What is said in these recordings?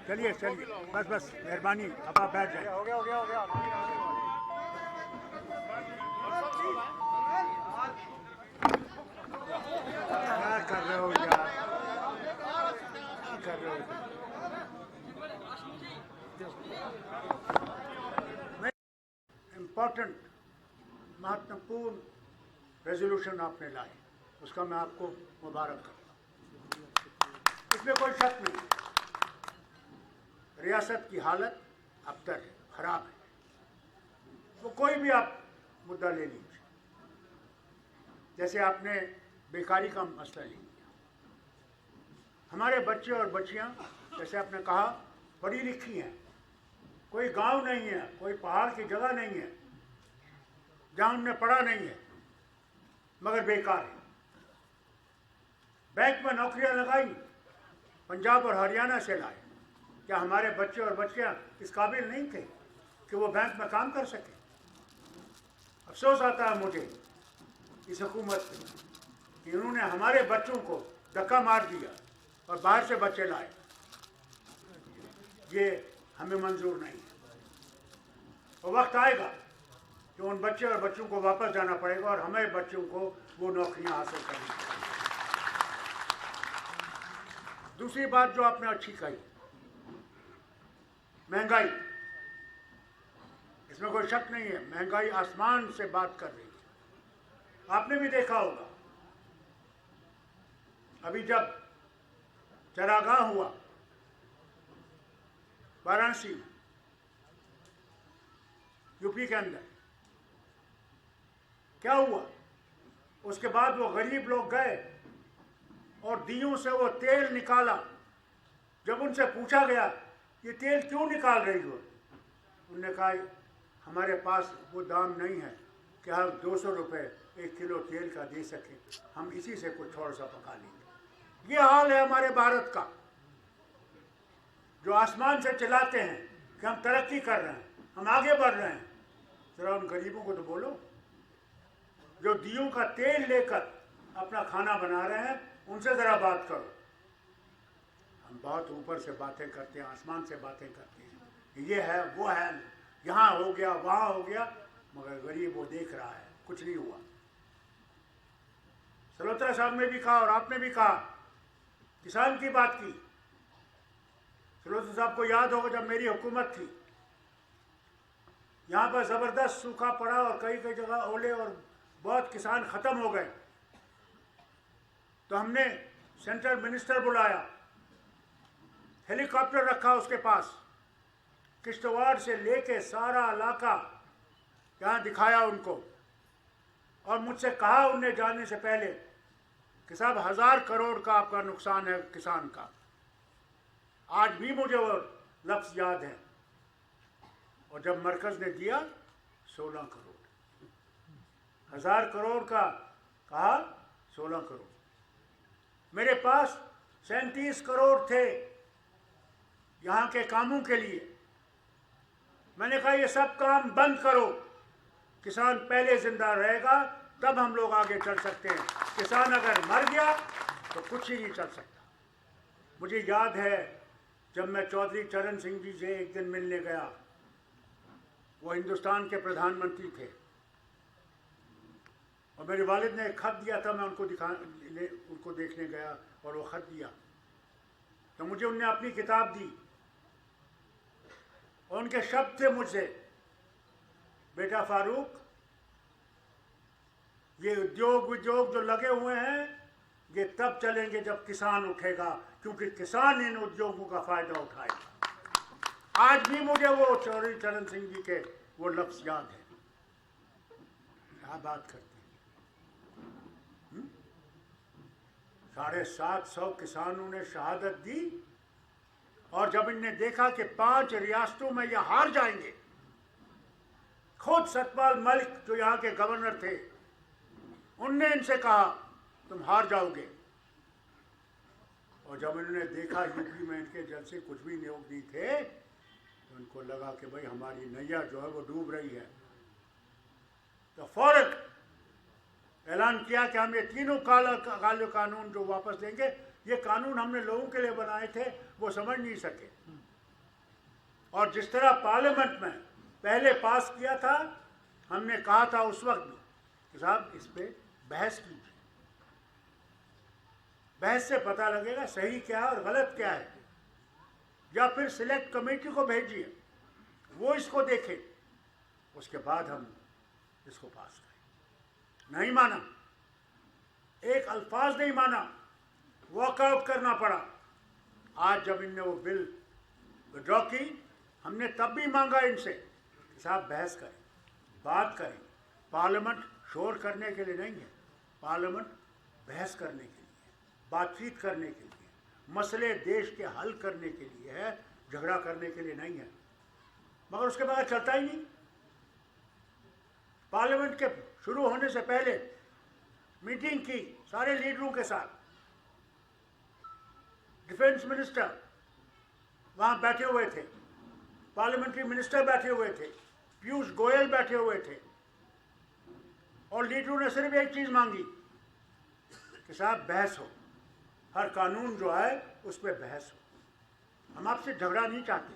चलिए चलिए, बस बस मेहरबानी, अब आप बैठ जाइए। हो गया हो गया हो गया। क्या कर रहे हो यार, क्या कर रहे हो? इम्पोर्टेंट महत्वपूर्ण रेजोल्यूशन आपने लाए, उसका मैं आपको मुबारक करता हूँ। इसमें कोई शक नहीं, रियासत की हालत अबतर है, खराब है। तो कोई भी आप मुद्दा ले लीजिए, जैसे आपने बेकारी का मसला ले लिया। हमारे बच्चे और बच्चियां, जैसे आपने कहा, पढ़ी लिखी हैं, कोई गांव नहीं है, कोई पहाड़ की जगह नहीं है जहां उनने पढ़ा नहीं है, मगर बेकार है। बैंक में नौकरियां लगाई, पंजाब और हरियाणा से लाए। क्या हमारे बच्चे और बच्चियां इस काबिल नहीं थे कि वो बैंक में काम कर सके? अफसोस आता है मुझे इस हुकूमत पे कि उन्होंने हमारे बच्चों को धक्का मार दिया और बाहर से बच्चे लाए। ये हमें मंजूर नहीं है। और वक्त आएगा कि उन बच्चे और बच्चों को वापस जाना पड़ेगा और हमें बच्चों को वो नौकरियां हासिल करनी पड़ेगी। दूसरी बात जो आपने अच्छी कही, महंगाई, इसमें कोई शक नहीं है, महंगाई आसमान से बात कर रही है। आपने भी देखा होगा, अभी जब चरागाह हुआ वाराणसी में, यूपी के अंदर, क्या हुआ? उसके बाद वो गरीब लोग गए और दीयों से वो तेल निकाला। जब उनसे पूछा गया ये तेल क्यों निकाल रही हो, उन्होंने कहा हमारे पास वो दाम नहीं है कि हम 200 रुपये 1 किलो तेल का दे सकें, हम इसी से कुछ थोड़ा सा पका लेंगे। ये हाल है हमारे भारत का, जो आसमान से चिल्लाते हैं कि हम तरक्की कर रहे हैं, हम आगे बढ़ रहे हैं। जरा उन गरीबों को तो बोलो जो दीयों का तेल लेकर अपना खाना बना रहे हैं, उनसे ज़रा बात करो। हम बहुत ऊपर से बातें करते हैं, आसमान से बातें करते हैं, ये है वो है, यहाँ हो गया वहाँ हो गया, मगर गरीब वो देख रहा है, कुछ नहीं हुआ। सलोत्रा साहब ने भी कहा और आपने भी कहा, किसान की बात की। सलोत्रा साहब को याद होगा जब मेरी हुकूमत थी, यहाँ पर ज़बरदस्त सूखा पड़ा और कई कई जगह ओले और बहुत किसान ख़त्म हो गए। तो हमने सेंट्रल मिनिस्टर बुलाया, हेलीकॉप्टर रखा उसके पास, किश्तवाड़ से लेके सारा इलाका यहाँ दिखाया उनको, और मुझसे कहा उनने जाने से पहले कि साहब 1000 करोड़ का आपका नुकसान है किसान का। आज भी मुझे वो लफ्ज़ याद है। और जब मरकज़ ने दिया 16 करोड़, 1000 करोड़ का कहा 16 करोड़। मेरे पास 37 करोड़ थे यहाँ के कामों के लिए। मैंने कहा ये सब काम बंद करो, किसान पहले जिंदा रहेगा तब हम लोग आगे चल सकते हैं। किसान अगर मर गया तो कुछ ही नहीं चल सकता। मुझे याद है जब मैं चौधरी चरण सिंह जी से एक दिन मिलने गया, वो हिंदुस्तान के प्रधानमंत्री थे, और मेरे वालिद ने एक खत दिया था, मैं उनको देखने गया और वो खत दिया तो मुझे उनने अपनी किताब दी और उनके शब्द थे मुझसे, बेटा फारूक, ये उद्योग जो लगे हुए हैं ये तब चलेंगे जब किसान उठेगा, क्योंकि किसान इन उद्योगों का फायदा उठाएगा। आज भी मुझे वो चौधरी चरण सिंह जी के वो लफ्ज़ याद है। क्या बात करते हैं। 750 किसानों ने शहादत दी, और जब इनने देखा कि 5 रियासतों में ये हार जाएंगे, खुद सतपाल मलिक जो यहाँ के गवर्नर थे, उनने इनसे कहा तुम हार जाओगे। और जब इन्होंने देखा यूपी में इनके जलसे कुछ भी नहीं थे, तो उनको लगा कि भाई हमारी नैया जो है वो डूब रही है। तो फौरन ऐलान किया कि हम ये तीनों काले कानून जो वापस देंगे। ये कानून हमने लोगों के लिए बनाए थे, वो समझ नहीं सके, और जिस तरह पार्लियामेंट में पहले पास किया था, हमने कहा था उस वक्त भी कि साहब इस पे बहस कीजिए, बहस से पता लगेगा सही क्या है और गलत क्या है, या फिर सिलेक्ट कमेटी को भेजिए, वो इसको देखे, उसके बाद हम इसको पास करें। नहीं माना, एक अल्फाज नहीं माना, वॉकआउट करना पड़ा। आज जब इनने वो बिल विड्रॉ की, हमने तब भी मांगा इनसे कि साहब बहस करें, बात करें। पार्लियामेंट शोर करने के लिए नहीं है, पार्लियामेंट बहस करने के लिए, बातचीत करने के लिए, मसले देश के हल करने के लिए है, झगड़ा करने के लिए नहीं है। मगर उसके बाद चलता ही नहीं। पार्लियामेंट के शुरू होने से पहले मीटिंग की सारे लीडरों के साथ, डिफेंस मिनिस्टर वहाँ बैठे हुए थे, पार्लियामेंट्री मिनिस्टर बैठे हुए थे, पीयूष गोयल बैठे हुए थे, और लीडरों ने सिर्फ एक चीज़ मांगी कि साहब बहस हो, हर कानून जो है उस पर बहस हो। हम आपसे झगड़ा नहीं चाहते,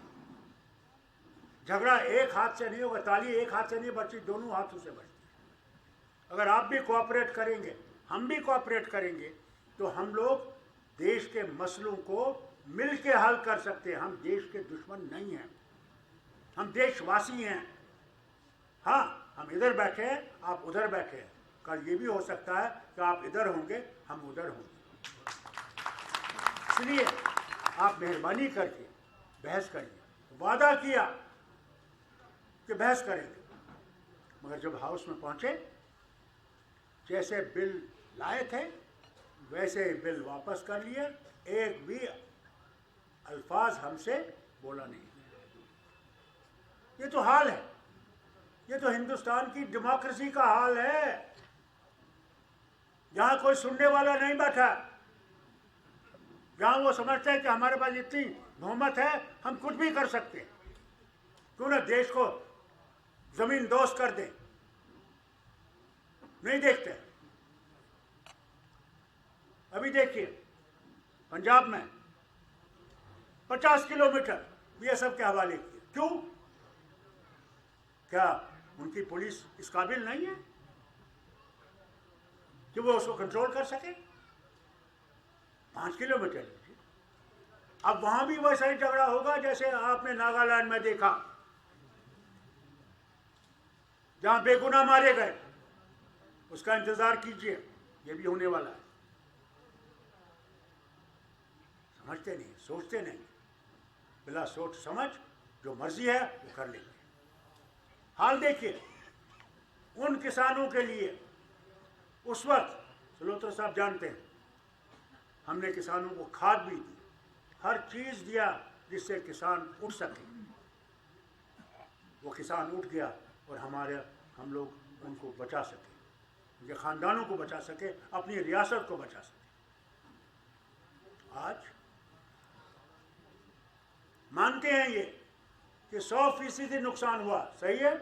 झगड़ा एक हाथ से नहीं होगा, ताली एक हाथ से नहीं बचती, दोनों हाथों से बचती है। अगर आप भी कोऑपरेट करेंगे, हम भी कोऑपरेट करेंगे, तो हम लोग देश के मसलों को मिल के हल कर सकते हैं। हम देश के दुश्मन नहीं हैं, हम देशवासी हैं। हाँ, हम इधर बैठे हैं, आप उधर बैठे हैं, कल ये भी हो सकता है कि आप इधर होंगे, हम उधर होंगे। इसलिए आप मेहरबानी करके बहस करिए। वादा किया कि बहस करेंगे, मगर जब हाउस में पहुंचे, जैसे बिल लाए थे वैसे ही बिल वापस कर लिए, एक भी अल्फाज हमसे बोला नहीं। ये तो हाल है, ये तो हिंदुस्तान की डेमोक्रेसी का हाल है, जहां कोई सुनने वाला नहीं बैठा, जहां वो समझते हैं कि हमारे पास इतनी बहुमत है, हम कुछ भी कर सकते हैं, क्यों ना देश को जमीन दोस्त कर दे। नहीं देखते। अभी देखिए पंजाब में 50 किलोमीटर बीएसएफ के हवाले किए। क्यों? क्या उनकी पुलिस इस काबिल नहीं है कि वो उसको कंट्रोल कर सके? 5 किलोमीटर। अब वहां भी वैसा ही झगड़ा होगा जैसे आपने नागालैंड में देखा, जहां बेगुनाह मारे गए। उसका इंतजार कीजिए, ये भी होने वाला है। समझते नहीं, सोचते नहीं, बिला सोच समझ जो मर्जी है वो कर लेंगे। हाल देखिए उन किसानों के लिए, उस वक्त सलोत्र साहब जानते हैं, हमने किसानों को खाद भी दी, हर चीज़ दिया जिससे किसान उठ सके। वो किसान उठ गया और हम लोग उनको बचा सके, उनके ख़ानदानों को बचा सके, अपनी रियासत को बचा सके। आज मानते हैं ये कि 100% नुकसान हुआ, सही है,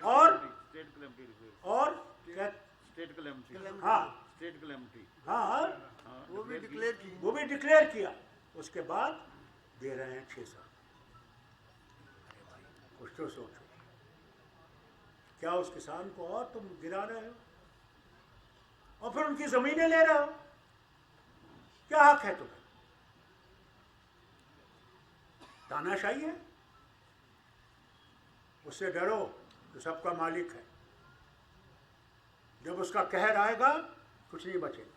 और स्टेट कैलेमिटी, हाँ स्टेट कैलेमिटी, हाँ वो भी डिक्लेयर किया। उसके बाद दे रहे हैं 6 साल। कुछ तो सोचो, क्या उस किसान को और तुम गिरा रहे हो और फिर उनकी जमीनें ले रहे हो? क्या हक है तुम्हें? तानाशाही है। उससे डरो तो सबका मालिक है। जब उसका कहर आएगा कुछ नहीं बचेगा,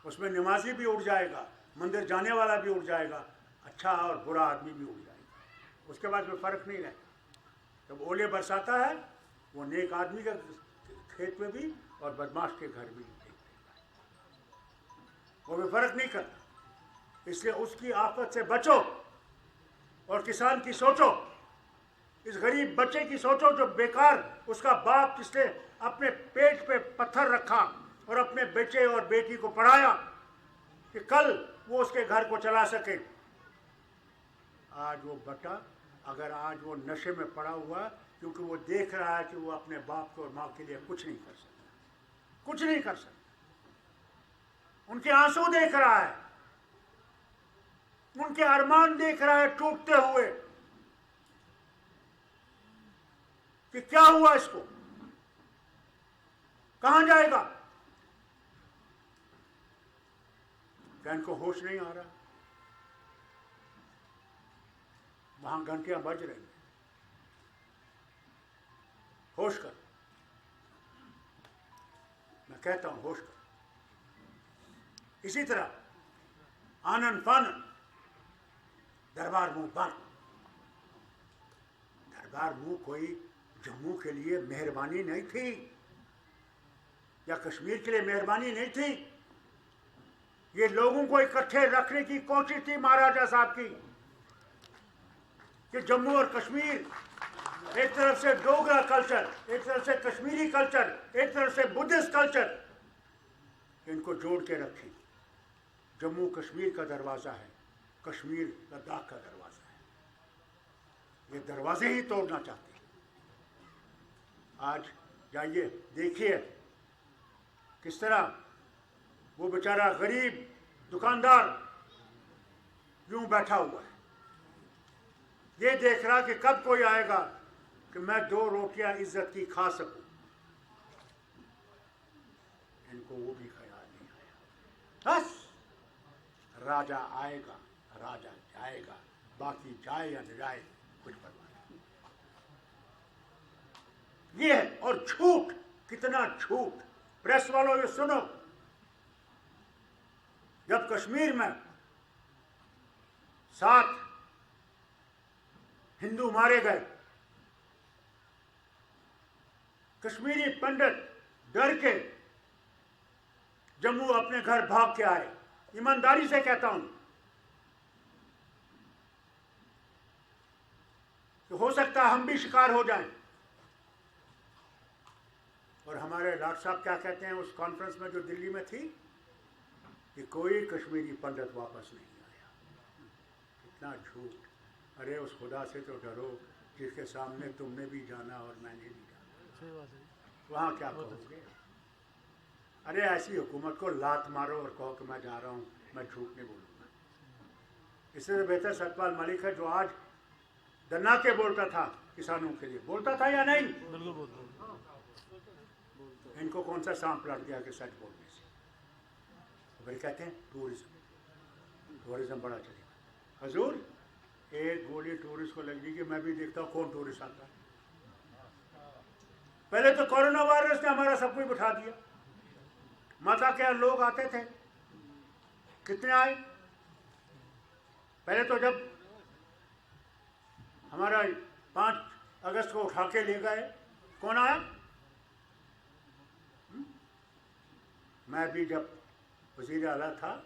उसमें नमाजी भी उड़ जाएगा, मंदिर जाने वाला भी उड़ जाएगा, अच्छा और बुरा आदमी भी उड़ जाएगा। उसके बाद में फ़र्क नहीं रहेगा। जब ओले बरसाता है वो नेक आदमी के खेत में भी और बदमाश के घर में भी वो भी फ़र्क नहीं करता। इसलिए उसकी आफत से बचो और किसान की सोचो, इस गरीब बच्चे की सोचो जो बेकार, उसका बाप जिसने अपने पेट पे पत्थर रखा और अपने बच्चे और बेटी को पढ़ाया कि कल वो उसके घर को चला सके। आज वो बटा, अगर आज वो नशे में पड़ा हुआ, क्योंकि वो देख रहा है कि वो अपने बाप को और माँ के लिए कुछ नहीं कर सकता, कुछ नहीं कर सकता। उनके आंसू देख रहा है, उनके अरमान देख रहा है टूटते हुए, कि क्या हुआ इसको, कहां जाएगा। क्या इनको होश नहीं आ रहा? वहां घंटियां बज रही हैं। होश कर, मैं कहता हूं होश कर। इसी तरह आनन फानन, दरबार मुंह बंद। दरबार मुंह कोई जम्मू के लिए मेहरबानी नहीं थी या कश्मीर के लिए मेहरबानी नहीं थी। ये लोगों को इकट्ठे रखने की कोशिश थी महाराजा साहब की कि जम्मू और कश्मीर, एक तरफ से डोगरा कल्चर, एक तरफ से कश्मीरी कल्चर, एक तरफ से बुद्धिस्ट कल्चर, इनको जोड़ के रखें। जम्मू कश्मीर का दरवाज़ा है, कश्मीर लद्दाख का दरवाज़ा है। ये दरवाजे ही तोड़ना चाहते हैं। आज जाइए देखिए किस तरह वो बेचारा गरीब दुकानदार यूं बैठा हुआ है, ये देख रहा कि कब कोई आएगा कि मैं 2 रोटियां इज्जत की खा सकूं। इनको वो भी ख्याल नहीं आया। बस राजा आएगा, राजा जाएगा, बाकी जाए या न जाए कुछ परवाह नहीं। ये है। और झूठ, कितना झूठ। प्रेस वालों ये सुनो, जब कश्मीर में 7 हिंदू मारे गए, कश्मीरी पंडित डर के जम्मू अपने घर भाग के आए। ईमानदारी से कहता हूं कि हो सकता है हम भी शिकार हो जाएं। और हमारे डॉक्टर साहब क्या कहते हैं उस कॉन्फ्रेंस में जो दिल्ली में थी कि कोई कश्मीरी पंडित वापस नहीं आया। कितना झूठ। अरे उस खुदा से तो डरो जिसके सामने तुमने भी जाना और मैंने भी जाना। वहाँ क्या कहोगे? अरे ऐसी हुकूमत को लात मारो और कहो कि मैं जा रहा हूँ, मैं झूठ नहीं बोलूँगा। इससे तो बेहतर सतपाल मलिक है जो आज दन्ना के बोलता था, किसानों के लिए बोलता था या नहीं? बिल्कुल बोलता। इनको कौन सा सांप लड़ गया कि सच बोलने से? तो फिर कहते हैं टूरिज्म बड़ा चलेगा। हजूर एक गोली टूरिस्ट को लग गई कि मैं भी देखता हूँ कौन टूरिस्ट आता है। पहले तो कोरोना वायरस ने हमारा सब कुछ बिठा दिया। माता के यहाँ लोग आते थे, कितने आए? पहले तो जब हमारा 5 अगस्त को उठा के ले गए, कौन आया? मैं भी जब वज़ीर आला था,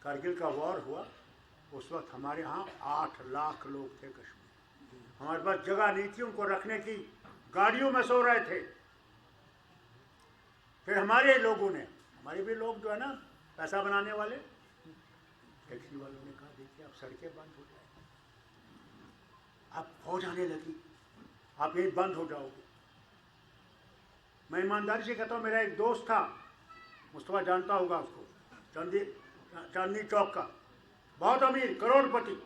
कारगिल का वॉर हुआ, उस वक्त हमारे यहाँ 8 लाख लोग थे कश्मीर। हमारे पास जगह नहीं थी उनको रखने की, गाड़ियों में सो रहे थे। फिर हमारे लोगों ने, हमारे भी लोग जो है ना पैसा बनाने वाले, टैक्सी वालों ने कहा देखिए अब सड़कें बंद हो जाएगी, अब फौज आने लगी, आप यही बंद हो जाओगे। मैं ईमानदारी से कहता हूँ, मेरा एक दोस्त था, मुस्तफा जानता होगा उसको, चांदनी चौक का, बहुत अमीर करोड़पति।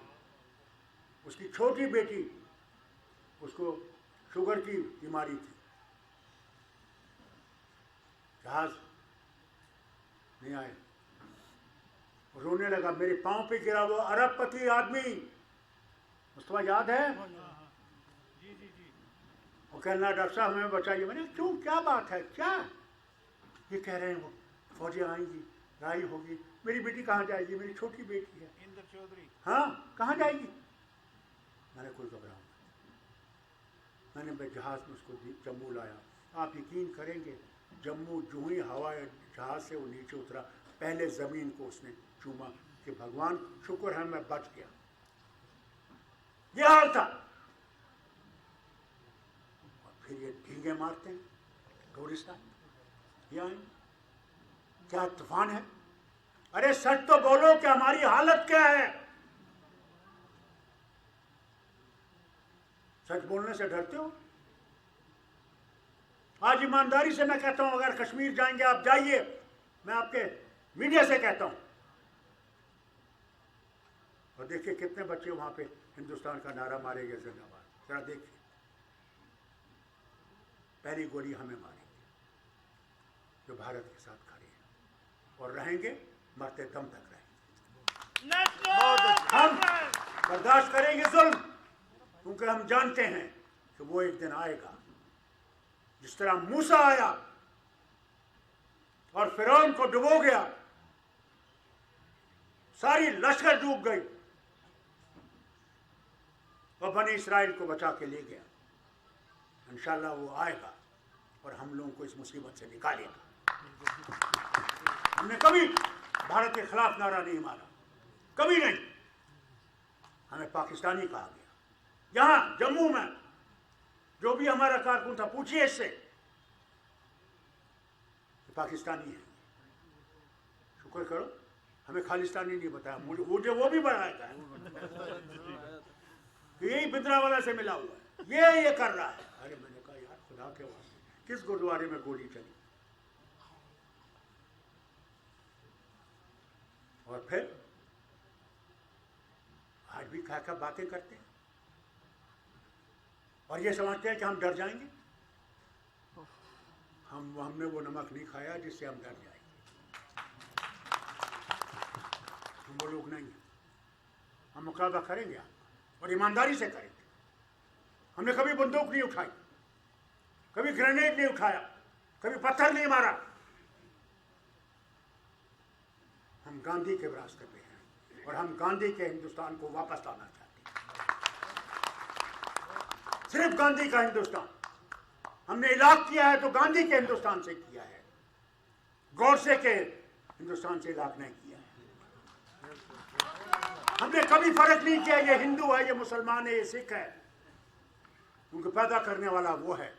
उसकी छोटी बेटी, उसको शुगर की बीमारी थी, जहाज नहीं आए, रोने लगा, मेरे पांव पे गिरा। वो अरबपति आदमी, मुस्तफा याद है? वो कहना डॉक्टर साहब हमें बचाइए। मैंने क्यों, क्या बात है, क्या? ये कह रहे हैं वो फौजी आएंगी, लड़ाई होगी, मेरी बेटी कहाँ जाएगी? मेरी छोटी बेटी है इंदर चौधरी, हाँ कहाँ जाएगी? मैंने कोई घबराओ, मैंने जहाज में उसको जम्मू लाया। आप यकीन करेंगे, जम्मू जो ही हवाई जहाज से वो नीचे उतरा, पहले ज़मीन को उसने चूमा कि भगवान शुक्र है मैं बच गया। ये हाल था। और फिर ये ढींगे मारते हैं टूरिस्ट, ये आए, क्या तूफान है? अरे सच तो बोलो कि हमारी हालत क्या है? सच बोलने से डरते हो? आज ईमानदारी से मैं कहता हूं, अगर कश्मीर जाएंगे आप जाइए, मैं आपके मीडिया से कहता हूं, और देखिए कितने बच्चे वहां पे हिंदुस्तान का नारा मारेंगे जिंदाबाद, जरा देखिए। पहली गोली हमें मारेंगे जो भारत के साथ खड़े हैं और रहेंगे, मरते दम तक रहेंगे। हम बर्दाश्त करेंगे जुल्म, क्योंकि हम जानते हैं कि वो एक दिन आएगा। जिस तरह मूसा आया और फिरौन को डुबो गया, सारी लश्कर डूब गई और बनी इस्राइल को बचा के ले गया। इंशाअल्लाह वो आएगा और हम लोगों को इस मुसीबत से निकालेगा। हमने कभी भारत के खिलाफ नारा नहीं मारा, कभी नहीं। हमें पाकिस्तानी कहा गया। यहां जम्मू में जो भी हमारा कारकुन था, पूछिए इससे, पाकिस्तानी है। शुक्र करो हमें खालिस्तानी नहीं बताया, मुझे वो भी बढ़ाया है कि यही बिंद्रावाला से मिला हुआ है, ये कर रहा है। अरे मैंने कहा यार खुदा के वास्ते, किस गुरुद्वारे में गोली चली? और फिर आज भी क्या क्या बातें करते हैं और ये समझते हैं कि हम डर जाएंगे। हमने वो नमक नहीं खाया जिससे हम डर जाएंगे। हम वो लोग नहीं हैं। हम मुकाबला करेंगे आपका और ईमानदारी से करेंगे। हमने कभी बंदूक नहीं उठाई, कभी ग्रेनेड नहीं उठाया, कभी पत्थर नहीं मारा। हम गांधी के रास्ते पे हैं और हम गांधी के हिंदुस्तान को वापस लाना चाहते हैं। सिर्फ गांधी का हिंदुस्तान। हमने इलाक किया है तो गांधी के हिंदुस्तान से किया है, गौडसे के हिंदुस्तान से इलाक नहीं किया है। हमने कभी फर्क नहीं किया ये हिंदू है, ये मुसलमान है, ये सिख है, क्योंकि पैदा करने वाला वो है।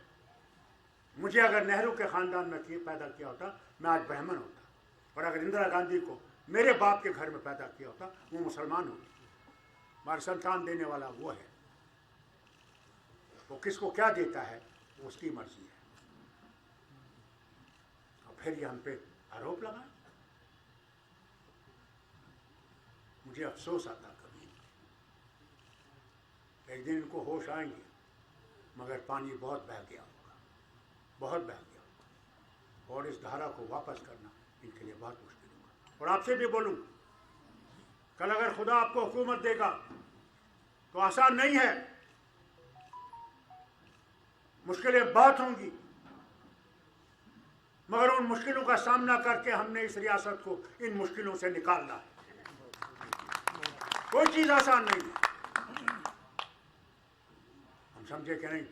मुझे अगर नेहरू के खानदान में पैदा किया होता, मैं आज ब्राह्मण होता, और अगर इंदिरा गांधी को मेरे बाप के घर में पैदा किया होता, वो मुसलमान होती। हमारे संतान देने वाला वो है। वो किसको क्या देता है वो उसकी मर्जी है। और फिर ये हम पे आरोप लगा। मुझे अफसोस आता कभी, एक दिन इनको होश आएंगे, मगर पानी बहुत बह गया होगा, बहुत बह गया होगा, और इस धारा को वापस करना इनके लिए बहुत मुश्किल होगा। और आपसे भी बोलूं, कल अगर खुदा आपको हुकूमत देगा तो आसान नहीं है, मुश्किलें बहुत होंगी, मगर उन मुश्किलों का सामना करके हमने इस रियासत को इन मुश्किलों से निकालना है। कोई चीज आसान नहीं है। हम समझे कि नहीं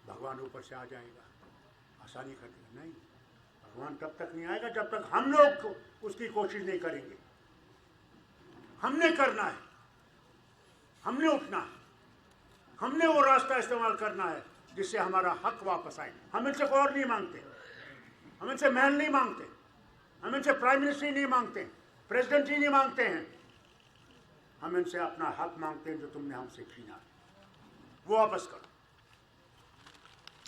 भगवान ऊपर से आ जाएगा, आसानी कर देगा। नहीं, भगवान तब तक नहीं आएगा जब तक हम लोग उसकी कोशिश नहीं करेंगे। हमने करना है, हमने उठना है, हमने वो रास्ता इस्तेमाल करना है जिससे हमारा हक वापस आए। हम इनसे कोई और नहीं मांगते, हम इनसे महल नहीं मांगते, हम इनसे प्राइम मिनिस्टर नहीं मांगते, प्रेसिडेंट ही नहीं मांगते हैं। हम इनसे अपना हक मांगते हैं जो तुमने हमसे छीना, वो वापस करो।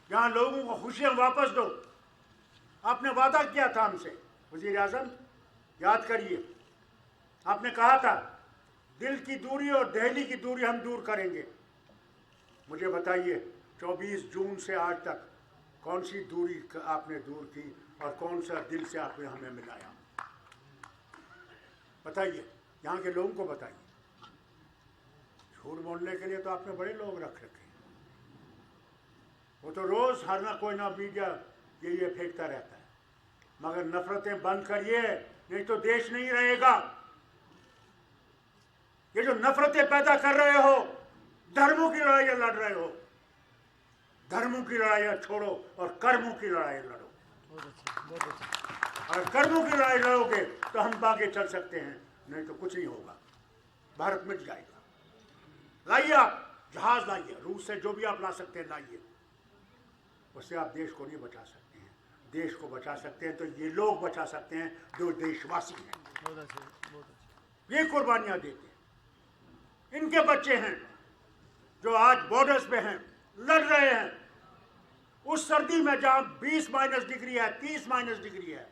जहां लोगों को खुशियां वापस दो। आपने वादा किया था हमसे, वजीर आजम, याद करिए, आपने कहा था दिल की दूरी और दिल्ली की दूरी हम दूर करेंगे। मुझे बताइए 24 जून से आज तक कौन सी दूरी आपने दूर की और कौन सा दिल से आपने हमें मिलाया? बताइए, यहाँ के लोगों को बताइए। झूठ बोलने के लिए तो आपने बड़े लोग रख रखे हैं। वो तो रोज हर ना कोई ना मीडिया ये फेंकता रहता है, मगर नफरतें बंद करिए, नहीं तो देश नहीं रहेगा। ये जो नफरतें पैदा कर रहे हो, धर्मों की लड़ाई लड़ रहे हो, धर्मों की लड़ाई छोड़ो और कर्मों की लड़ाई लड़ो। अगर कर्मों की लड़ाई लड़ोगे तो हम आगे चल सकते हैं, नहीं तो कुछ नहीं होगा, भारत मिट जाएगा। लाइए, आप जहाज लाइए, रूस से जो भी आप ला सकते हैं लाइए। उससे आप देश को नहीं बचा सकते हैं। देश को बचा सकते हैं तो ये लोग बचा सकते हैं जो देशवासी हैं, ये कुर्बानियां देते हैं। इनके बच्चे हैं जो आज बॉर्डर्स पे हैं, लड़ रहे हैं उस सर्दी में जहां 20 डिग्री है, 30 डिग्री है।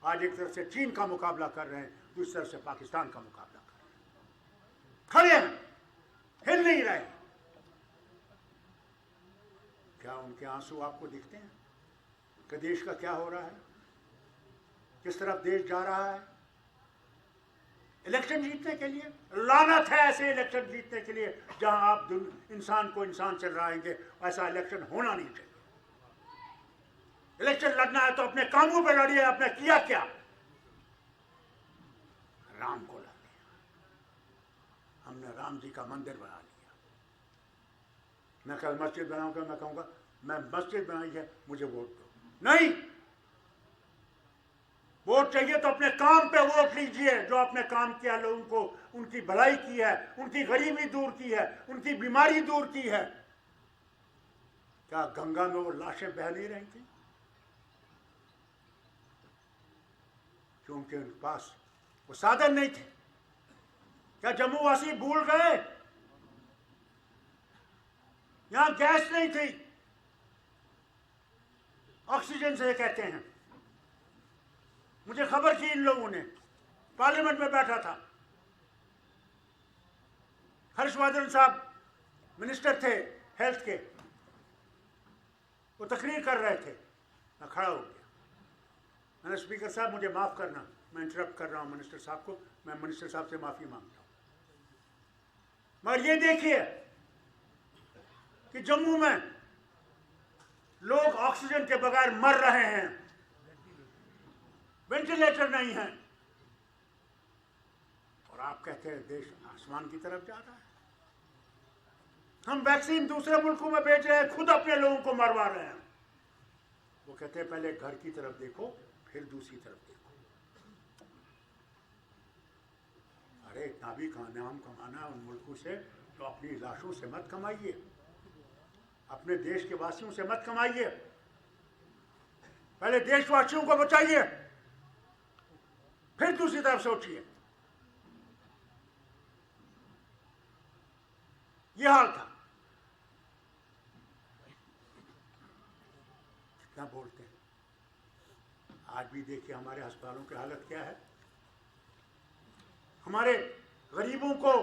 आज एक तरफ से चीन का मुकाबला कर रहे हैं, दूसरी तरफ से पाकिस्तान का मुकाबला कर रहे हैं। खड़े हैं, हिल नहीं रहे। क्या उनके आंसू आपको दिखते हैं? कि देश का क्या हो रहा है, किस तरफ देश जा रहा है। इलेक्शन जीतने के लिए लानत है, ऐसे इलेक्शन जीतने के लिए जहां आप इंसान को इंसान से लड़ाएंगे। ऐसा इलेक्शन होना नहीं चाहिए। इलेक्शन लड़ना है तो अपने कामों पे लड़िए। आपने किया क्या? राम को लड़ दिया, हमने राम जी का मंदिर बना लिया। मैं कल मस्जिद बनाऊंगा, मैं कहूंगा मैं मस्जिद बनाई है, मुझे वोट दो। नहीं, वोट चाहिए तो अपने काम पे वोट लीजिए। जो आपने काम किया, लोगों को उनकी भलाई की है, उनकी गरीबी दूर की है, उनकी बीमारी दूर की है। क्या गंगा में वो लाशें बह नहीं रही थी क्योंकि उनके पास वो साधन नहीं थे? क्या जम्मू वासी भूल गए? यहां गैस नहीं थी, ऑक्सीजन से कहते हैं। मुझे खबर थी, इन लोगों ने पार्लियामेंट में बैठा था, हर्षवर्धन साहब मिनिस्टर थे हेल्थ के, वो तकरीर कर रहे थे। मैं खड़ा हो गया, मैंने स्पीकर साहब मुझे माफ़ करना, मैं इंटरप्ट कर रहा हूँ मिनिस्टर साहब को, मैं मिनिस्टर साहब से माफ़ी मांगता हूँ। मगर ये देखिए कि जम्मू में लोग ऑक्सीजन के बगैर मर रहे हैं, वेंटिलेटर नहीं है, और आप कहते हैं देश आसमान की तरफ जा रहा है। हम वैक्सीन दूसरे मुल्कों में भेज रहे हैं, खुद अपने लोगों को मरवा रहे हैं। वो कहते हैं पहले घर की तरफ देखो, फिर दूसरी तरफ देखो। अरे इतना भी नाम कमाना उन मुल्कों से, तो अपनी लाशों से मत कमाइए, अपने देश के वासियों से मत कमाइए। पहले देशवासियों को बचाइए, फिर दूसरी तरफ सोचिए। यह हाल था। कितना बोलते हैं। आज भी देखिए हमारे अस्पतालों की हालत क्या है। हमारे गरीबों को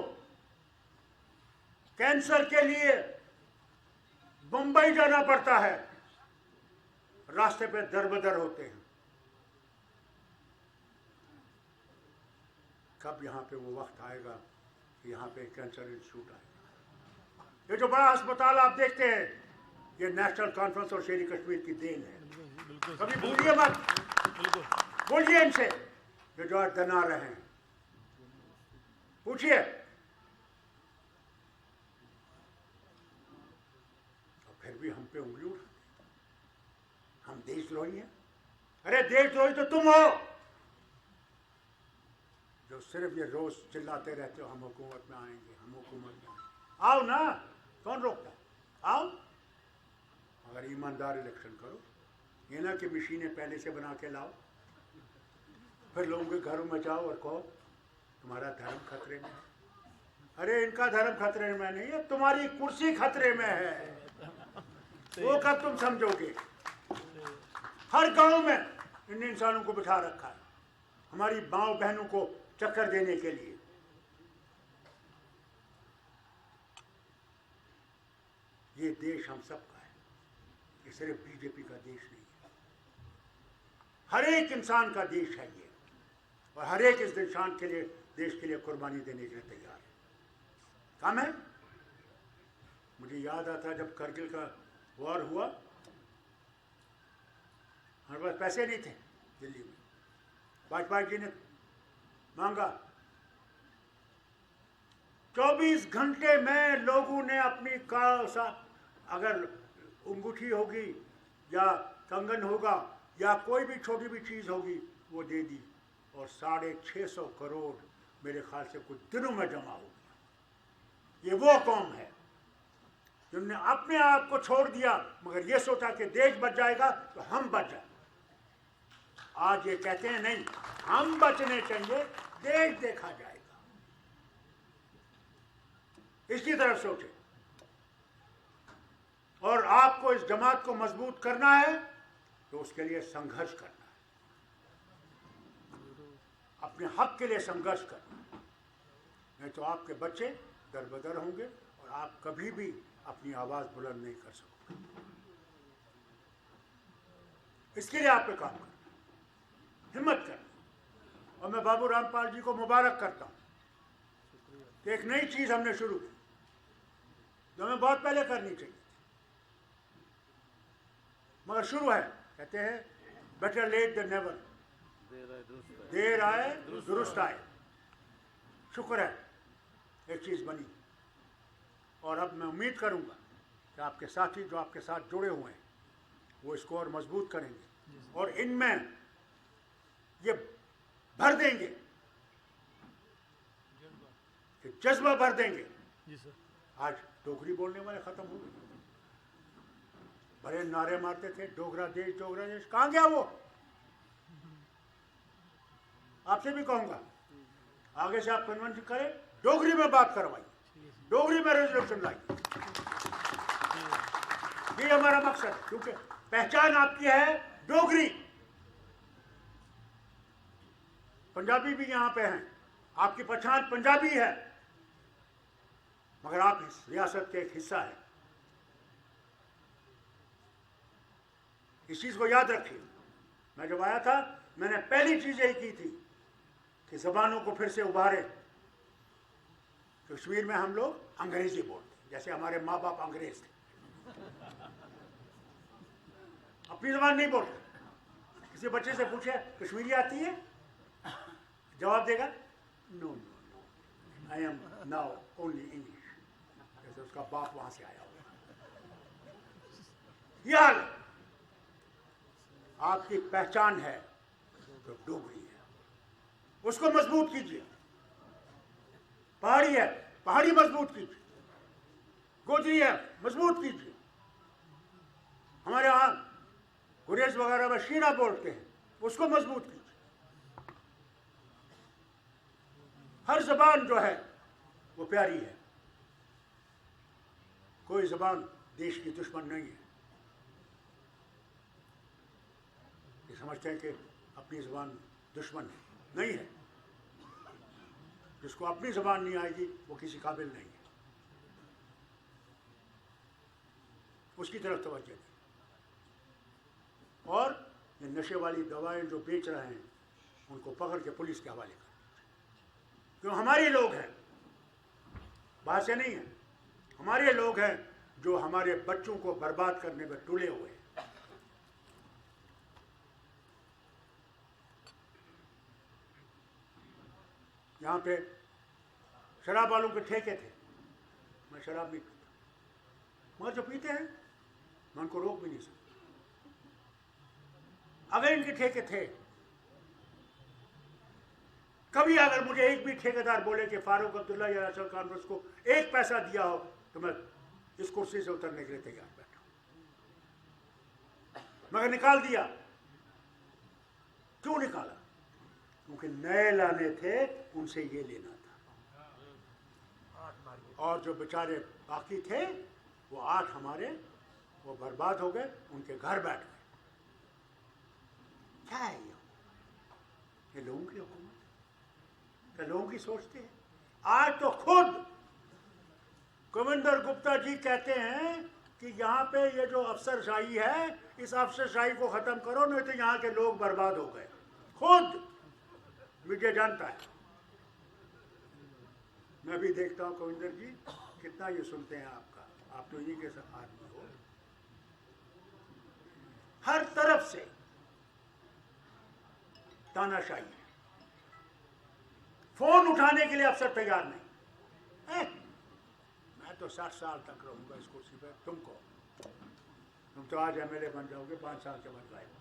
कैंसर के लिए बंबई जाना पड़ता है, रास्ते पे दर-बदर होते हैं। कब यहाँ पे वो वक्त आएगा कि यहाँ पे कैंसर इंस्टीट्यूट आएगा। ये जो बड़ा अस्पताल आप देखते हैं, ये नेशनल कॉन्फ्रेंस और शेरी कश्मीर की देन है। कभी भूलिए मत, बोलिए इनसे ये जो आज दना रहे हैं, पूछिए। और फिर भी हम पे उंगली उठाते, हम देशद्रोही हैं। अरे देशद्रोही तो तुम हो जो सिर्फ ये रोज चिल्लाते रहते हो हम हुकूमत में आएंगे, हम हुकूमत में आएंगे। आओ ना, कौन रोकता? आओ, अगर ईमानदार इलेक्शन करो। ये ना कि मशीनें पहले से बना के लाओ, फिर लोगों के घरों में जाओ और कहो तुम्हारा धर्म खतरे में है। अरे इनका धर्म खतरे में नहीं है, तुम्हारी कुर्सी खतरे में है। वो कब तुम समझोगे? हर गांव में इन इंसानों को बिठा रखा है, हमारी माँ बहनों को चक्कर देने के लिए। ये देश हम सबका है, ये सिर्फ बीजेपी का देश नहीं है, हर एक इंसान का देश है ये। और हर एक इस इंसान के लिए, देश के लिए कुर्बानी देने के लिए तैयार है। काम है। मुझे याद आता जब करगिल का वॉर हुआ, हमारे पास पैसे नहीं थे दिल्ली में, वाजपेयी जी ने मांगा। 24 घंटे में लोगों ने अपनी अगर अंगूठी होगी या कंगन होगा या कोई भी छोटी भी चीज़ होगी वो दे दी, और 650 करोड़ मेरे ख्याल से कुछ दिनों में जमा हो गया। ये वो कौम है जिन्होंने अपने आप को छोड़ दिया, मगर ये सोचा कि देश बच जाएगा तो हम बच जाए। आज ये कहते हैं नहीं, हम बचने चाहिए, देश देखा जाएगा। इसकी तरफ सोचे। और आपको इस जमात को मजबूत करना है तो उसके लिए संघर्ष करना है, अपने हक के लिए संघर्ष करना है। नहीं तो आपके बच्चे दरबदर होंगे और आप कभी भी अपनी आवाज बुलंद नहीं कर सकोगे। इसके लिए आप पे काम करना, हिम्मत करना। और मैं बाबू रामपाल जी को मुबारक करता हूँ कि एक नई चीज़ हमने शुरू की जो हमें बहुत पहले करनी चाहिए, मगर शुरू है। कहते हैं बेटर लेट देन नेवर, देर आए दुरुस्त आए। शुक्र है एक चीज़ बनी, और अब मैं उम्मीद करूंगा कि आपके साथी जो आपके साथ जुड़े हुए हैं वो इसको और मजबूत करेंगे और इनमें ये भर देंगे कि जज्बा भर देंगे। जी सर। आज डोगरी बोलने वाले खत्म हो गए, बड़े नारे मारते थे डोगरा देश, कहाँ गया वो? आपसे भी कहूंगा आगे से आप कन्वेंशन करें, डोगरी में बात करवाइए, डोगरी में रेजोल्यूशन लाइए। ये हमारा मकसद है, क्योंकि पहचान आपकी है डोगरी। पंजाबी भी यहां पे हैं, आपकी पहचान पंजाबी है, मगर आप इस रियासत के एक हिस्सा है। इस चीज को याद रखिए। मैं जब आया था मैंने पहली चीज यही की थी कि जबानों को फिर से उभारे। कश्मीर में हम लोग अंग्रेजी बोलते, जैसे हमारे माँ बाप अंग्रेज थे, अपनी जबान नहीं बोलते। किसी बच्चे से पूछे कश्मीरी आती है, जवाब देगा no no, I am now only English, जैसे उसका बाप वहां से आया होगा। यह हाल है। आपकी पहचान है तो डोगरी है, उसको मजबूत कीजिए। पहाड़ी है, पहाड़ी मजबूत कीजिए। गोजरी है, मजबूत कीजिए। हमारे यहाँ गुरेज वगैरह में शीना बोलते हैं, उसको मजबूत कीजिए। हर जबान जो है वो प्यारी है, कोई जबान देश की दुश्मन नहीं है। ये समझते हैं कि अपनी जबान दुश्मन है, नहीं है। जिसको अपनी जबान नहीं आएगी वो किसी काबिल नहीं है, उसकी तरफ तवज्जो दें। और ये नशे वाली दवाएं जो बेच रहे हैं उनको पकड़ के पुलिस के हवाले करें, क्यों? हमारे लोग हैं, बाहर से नहीं है। हमारे लोग हैं जो हमारे बच्चों को बर्बाद करने में तुले हुए हैं। यहाँ पे शराब वालों के ठेके थे, मैं शराब नहीं पीता, मगर जो पीते हैं मैं उनको रोक भी नहीं सकता। अगर इनके ठेके थे, कभी अगर मुझे एक भी ठेकेदार बोले कि फारूक अब्दुल्ला या असल कॉन्फ्रेंस को एक पैसा दिया हो तो मैं इस कुर्सी से उतरने के लिए तैयार बैठा, मगर निकाल दिया। क्यों निकाला? क्योंकि नए लाने थे, उनसे ये लेना था। और जो बेचारे बाकी थे वो 8 हमारे वो बर्बाद हो गए, उनके घर बैठ गए। क्या है ये लोगों की हुकूमत, क्या लोगों की सोचते हैं? आज तो खुद कविंदर गुप्ता जी कहते हैं कि यहाँ पे ये जो अफसरशाही है, इस अफसरशाही को खत्म करो, नहीं तो यहाँ के लोग बर्बाद हो गए। खुद विजय जानता है। मैं भी देखता हूँ कविंदर जी कितना ये सुनते हैं आपका, आप तो इन्हीं के साथ आदमी हो। हर तरफ से तानाशाही है, फोन उठाने के लिए अफसर तैयार नहीं। मैं तो 60 साल तक रहूंगा इस कुर्सी पर, तुम तो आज एमएलए बन जाओगे, 5 साल के बाद लाएंगे।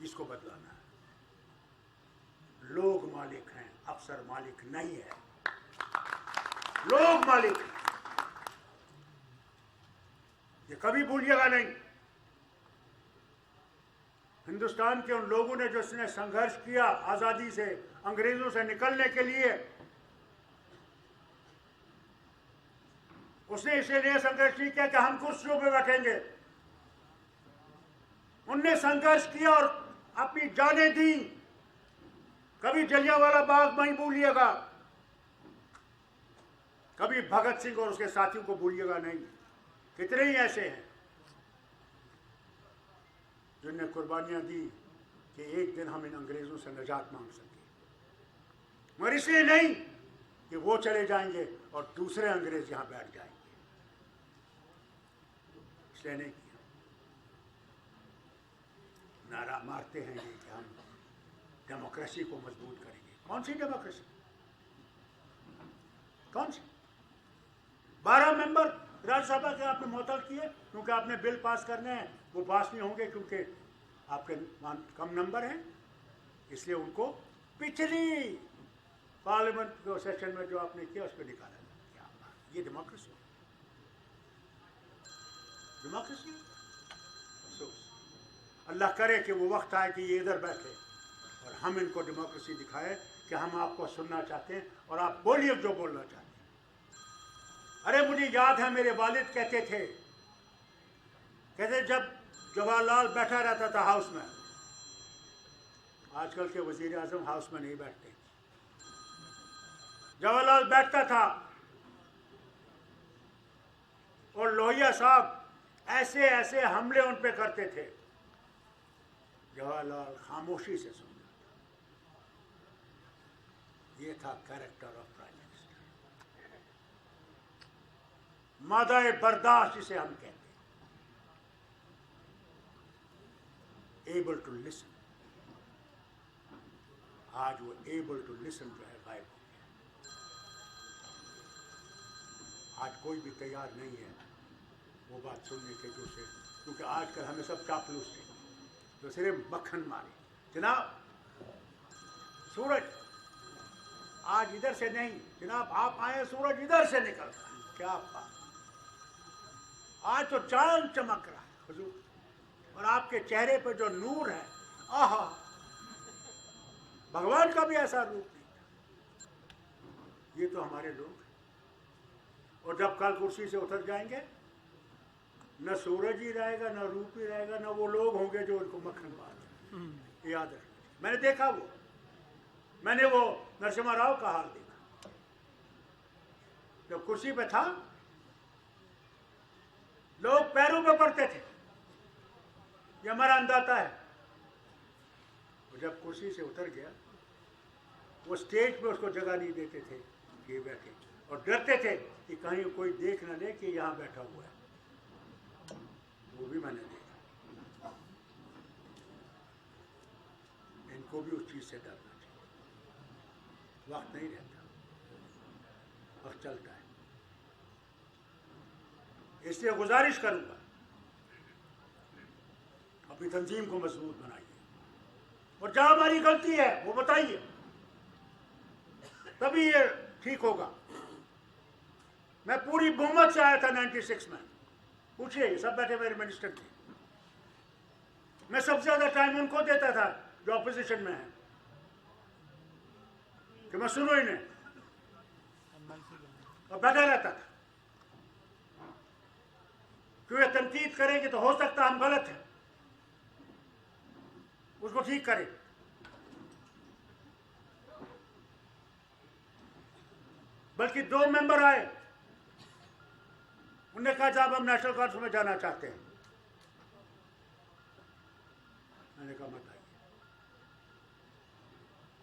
इसको बदलाना है। लोग मालिक हैं, अफसर मालिक नहीं है। लोग मालिक हैं, ये कभी भूलिएगा नहीं। हिंदुस्तान के उन लोगों ने जो इसने संघर्ष किया आजादी से, अंग्रेजों से निकलने के लिए, उसने इसलिए संघर्ष नहीं किया कि हम कुर्सियों पे बैठेंगे। उनने संघर्ष किया और अपनी जानें दी। कभी जलियांवाला बाग नहीं भूलिएगा, कभी भगत सिंह और उसके साथियों को भूलिएगा नहीं। कितने ही ऐसे हैं जिनने कुर्बानियाँ दी कि एक दिन हम इन अंग्रेज़ों से निजात मांग सकें, मगर इसलिए नहीं कि वो चले जाएंगे और दूसरे अंग्रेज़ यहाँ बैठ जाएंगे, इसलिए नहीं किया। नारा मारते हैं ये कि हम डेमोक्रेसी को मजबूत करेंगे। कौन सी डेमोक्रेसी? कौन सी? 12 मेंबर राज्यसभा के आपने मुअत्तल किए क्योंकि आपने बिल पास करने हैं, वो पास नहीं होंगे क्योंकि आपके कम नंबर हैं, इसलिए उनको पिछली पार्लियामेंट के सेशन में जो आपने किया उस पर निकाला। क्या बात, ये डेमोक्रेसी? डेमोक्रेसी? अफसोस। अल्लाह करे कि वो वक्त आए कि ये इधर बैठे और हम इनको डेमोक्रेसी दिखाए कि हम आपको सुनना चाहते हैं और आप बोलिए जो बोलना चाहते हैं। अरे मुझे याद है मेरे वालिद कहते थे, जब जवाहरलाल बैठा रहता था हाउस में, आजकल के वजीर आजम हाउस में नहीं बैठते, जवाहरलाल बैठता था और लोहिया साहब ऐसे ऐसे हमले उन पे करते थे, जवाहरलाल खामोशी से सुनता था। ये था कैरेक्टर ऑफ प्राइम मिनिस्टर, मादाए बर्दाश्त जिसे हम कहते हैं, एबल टू लिसन। आज वो एबल टू लिसन जो है गायब हो गया। आज कोई भी तैयार नहीं है वो बात सुनने के जो से, क्योंकि आजकल हमें सब चापलूस है जो सिर्फ मक्खन मारे। जनाब सूरज आज इधर से नहीं, जनाब आप आए सूरज इधर से निकलता है, क्या बात। आज तो चांद चमक रहा है हुजूर, और आपके चेहरे पर जो नूर है, आहा, भगवान का भी ऐसा रूप नहीं था। ये तो हमारे लोग हैं। और जब कल कुर्सी से उतर जाएंगे, न सूरज ही रहेगा, न रूप ही रहेगा, न वो लोग होंगे जो उनको मक्खन मारते। याद रखना, मैंने देखा मैंने वो नरसिम्हा राव का हाल देखा। जब कुर्सी पे था लोग पैरों पे पड़ते थे, ये हमारा अंदाता है। और जब कुर्सी से उतर गया, वो स्टेज पे उसको जगह नहीं देते थे कि बैठे, और डरते थे कि कहीं कोई देख न ले कि यहाँ बैठा हुआ है। वो भी मैंने देखा। इनको भी उस चीज से डरना चाहिए। वक्त नहीं रहता, वक्त चलता है। इसलिए गुजारिश करूंगा, अपनी तंजीम को मजबूत बनाइए और जहां हमारी गलती है वो बताइए, तभी ये ठीक होगा। मैं पूरी बहुमत से आया था 96 में, पूछिए, सब बैठे मेरे मिनिस्टर थे। मैं सबसे ज्यादा टाइम उनको देता था जो ऑपोजिशन में है, कि मैं सुनो इन्हें, और बैठा रहता था। क्यों ये तनकीद करेंगे तो हो सकता हम गलत हैं, उसको ठीक करें। बल्कि 2 मेंबर आए, उन्होंने कहा साहब हम नेशनल कॉन्फ्रेंस में जाना चाहते हैं। मैंने कहा मत आइए,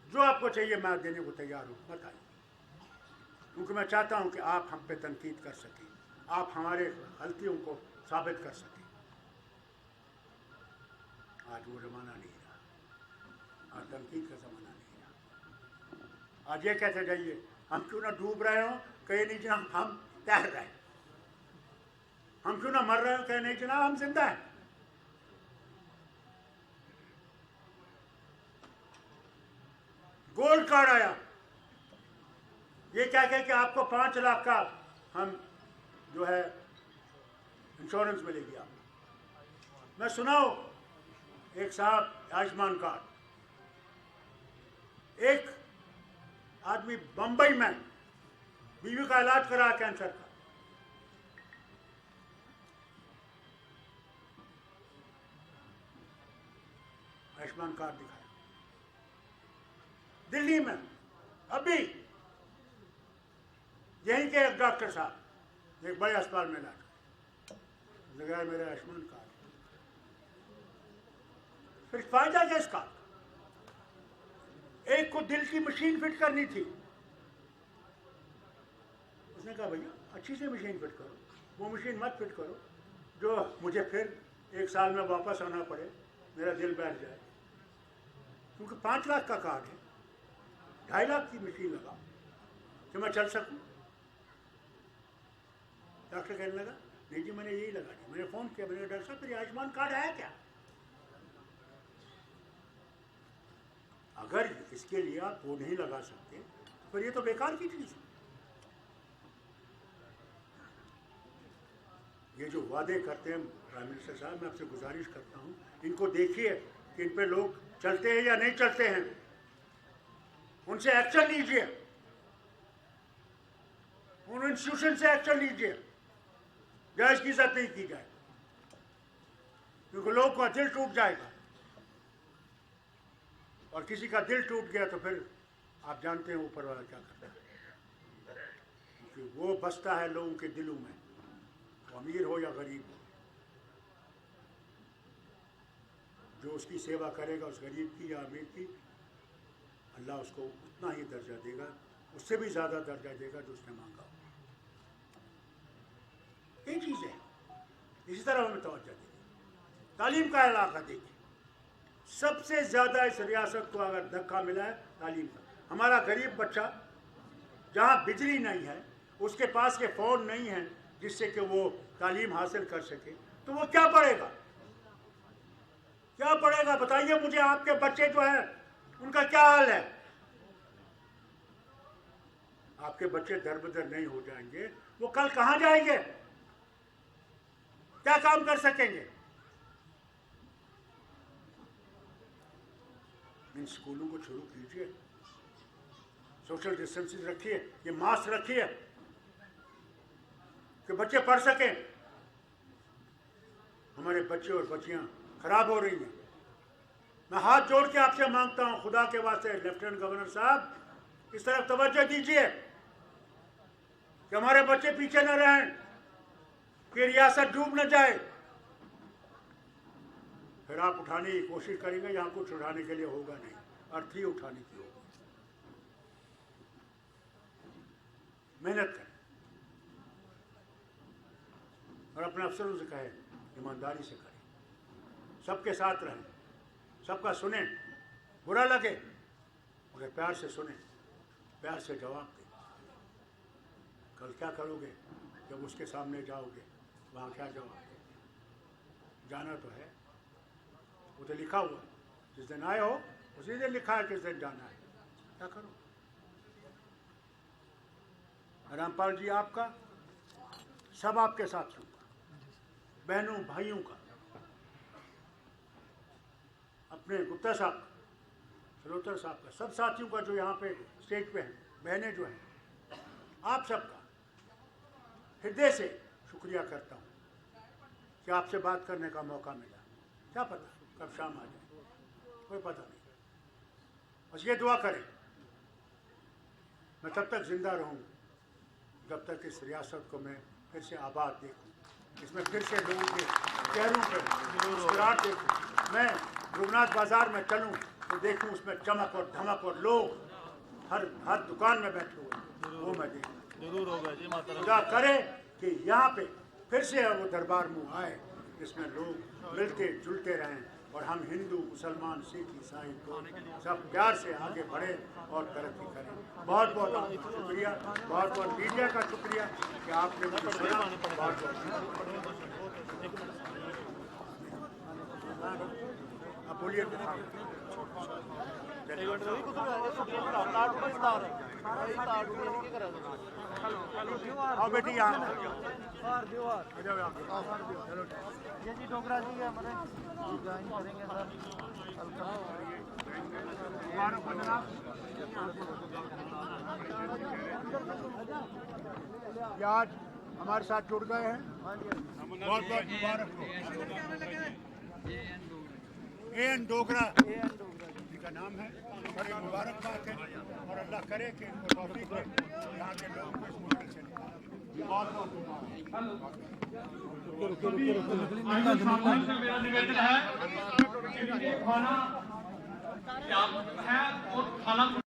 जो आपको चाहिए मैं देने को तैयार हूं, मत आइए, क्योंकि मैं चाहता हूं कि आप हम पे तनकीद कर सकें, आप हमारे गलतियों को साबित कर सकें। आज वो जमाना नहीं रहा, आज तनकीद का जमाना नहीं रहा। आज ये कहते जाइए हम क्यों ना डूब रहे हो, कहीं नहीं जनाब हम तैर रहे हैं, हम क्यों ना मर रहे हो, कहीं नहीं जनाब हम जिंदा हैं। गोल्ड कार्ड आया, ये क्या कहे कि आपको 5 लाख का हम जो है इंश्योरेंस मिलेगी आपको। मैं सुनाओ, एक साहब आयुष्मान कार्ड, एक आदमी बंबई में बीवी का इलाज करा कैंसर का, आयुष्मान कार्ड दिखाया। दिल्ली में अभी यहीं के एक डॉक्टर साहब एक बड़े अस्पताल में इलाज लगा, मेरा आयुष्मान कार्ड। फिर फायदा क्या इसका? एक को दिल की मशीन फिट करनी थी, उसने कहा भैया अच्छी सी मशीन फिट करो, वो मशीन मत फिट करो जो मुझे फिर 1 साल में वापस आना पड़े, मेरा दिल बैठ जाए। क्योंकि 5 लाख का कार्ड है, 2.5 लाख की मशीन लगा कि मैं चल सकूं। डॉक्टर कहने लगा नहीं जी मैंने यही लगा दी। मैंने फ़ोन किया, मैंने कहा डॉक्टर साहब मेरी आयुष्मान कार्ड आया क्या? अगर इसके लिए आप वो नहीं लगा सकते तो फिर ये तो बेकार की चीज़ है। ये जो वादे करते हैं प्राइम मिनिस्टर साहब, मैं आपसे गुजारिश करता हूँ इनको देखिए कि इन पे लोग चलते हैं या नहीं चलते हैं, उनसे एक्शन लीजिए, उन इंस्टीट्यूशन से एक्शन लीजिए, जायज़ की इज्जत नहीं की जाए, क्योंकि लोगों का दिल टूट जाएगा और किसी का दिल टूट गया तो फिर आप जानते हैं ऊपर वाला क्या करता है, क्योंकि वो बसता है लोगों के दिलों में, वो अमीर हो या गरीब हो। जो उसकी सेवा करेगा उस गरीब की या अमीर की, अल्लाह उसको उतना ही दर्जा देगा, उससे भी ज़्यादा दर्जा देगा जो उसने मांगा। यही चीज़ है, इसी तरह हमें तवज्जो देगी। तालीम का इलाका देखिए, सबसे ज़्यादा इस रियासत को अगर धक्का मिला है तालीम का। हमारा गरीब बच्चा जहाँ बिजली नहीं है, उसके पास के फ़ोन नहीं है जिससे कि वो तालीम हासिल कर सके, तो वो क्या पढ़ेगा? क्या पढ़ेगा बताइए मुझे। आपके बच्चे जो हैं उनका क्या हाल है? आपके बच्चे दर-बदर नहीं हो जाएंगे, वो कल कहाँ जाएंगे? क्या काम कर सकेंगे? इन स्कूलों को शुरू कीजिए, सोशल डिस्टेंसिंग रखिए, ये मास्क रखिए कि बच्चे पढ़ सकें। हमारे बच्चे और बच्चियां खराब हो रही हैं। मैं हाथ जोड़ के आपसे मांगता हूं, खुदा के वास्ते लेफ्टिनेंट गवर्नर साहब, इस तरफ तवज्जो दीजिए कि हमारे बच्चे पीछे न रहें, कि रियासत डूब न जाए। फिर आप उठाने की कोशिश करेंगे, यहाँ कुछ उठाने के लिए होगा नहीं, अर्थी उठाने की होगी। मेहनत करें और अपने अफसरों से कहें ईमानदारी से करें, सबके साथ रहें, सबका सुने, बुरा लगे मगर प्यार से सुने, प्यार से जवाब दें। कल क्या करोगे जब उसके सामने जाओगे, वहाँ क्या जवाब दें? जाना तो है, वो तो लिखा हुआ, जिस दिन आए हो उसी दिन लिखा है किस दिन जाना है। क्या करो? रामपाल जी आपका, सब आपके साथियों का, बहनों भाइयों का, अपने गुप्ता साहब, सलोतर साहब का, सब साथियों का जो यहाँ पे स्टेज पे हैं, बहनें जो हैं, आप सबका हृदय से शुक्रिया करता हूँ कि आपसे बात करने का मौका मिला। क्या पता कब शाम आ जाए, कोई पता नहीं। बस ये दुआ करें मैं तब तक जिंदा रहूँ जब तक इस रियासत को मैं फिर से आबाद देखूँ, इसमें फिर से लोगों के चेहरों पर मुस्कुराहट देखूँ। मैं रघुनाथ बाजार में चलूँ तो देखूँ उसमें चमक और धमक और लोग हर दुकान में बैठे हुए, वो मैं देखूँ। जरूर होगा जी माता। खुदा करे कि यहाँ पे फिर से वो दरबार मुँह आए जिसमें लोग मिलते जुलते रहें और हम हिंदू मुसलमान सिख ईसाई को सब प्यार से आगे बढ़े और तरक्की करें। बहुत बहुत आपका शुक्रिया, बहुत बहुत मीडिया का शुक्रिया कि आपने मुझे सुना। बहुत बहुत अब बोलिए आओ बेटी यहाँ ये जी डोगरा जी है हमारे ज्वाइन करेंगे सर। ये आज हमारे साथ जुड़ गए हैं, बहुत बहुत मुबारक हो। एन डोगरा इनका नाम है, बड़ी मुबारक बात है और अल्लाह करे कि इनको तौफीक दे यहाँ के लोगों को इस मुश्किल से निकाले। बहुत बहुत मुबारक। सामने से मेरा निवेदन है कि ये खाना है और खाना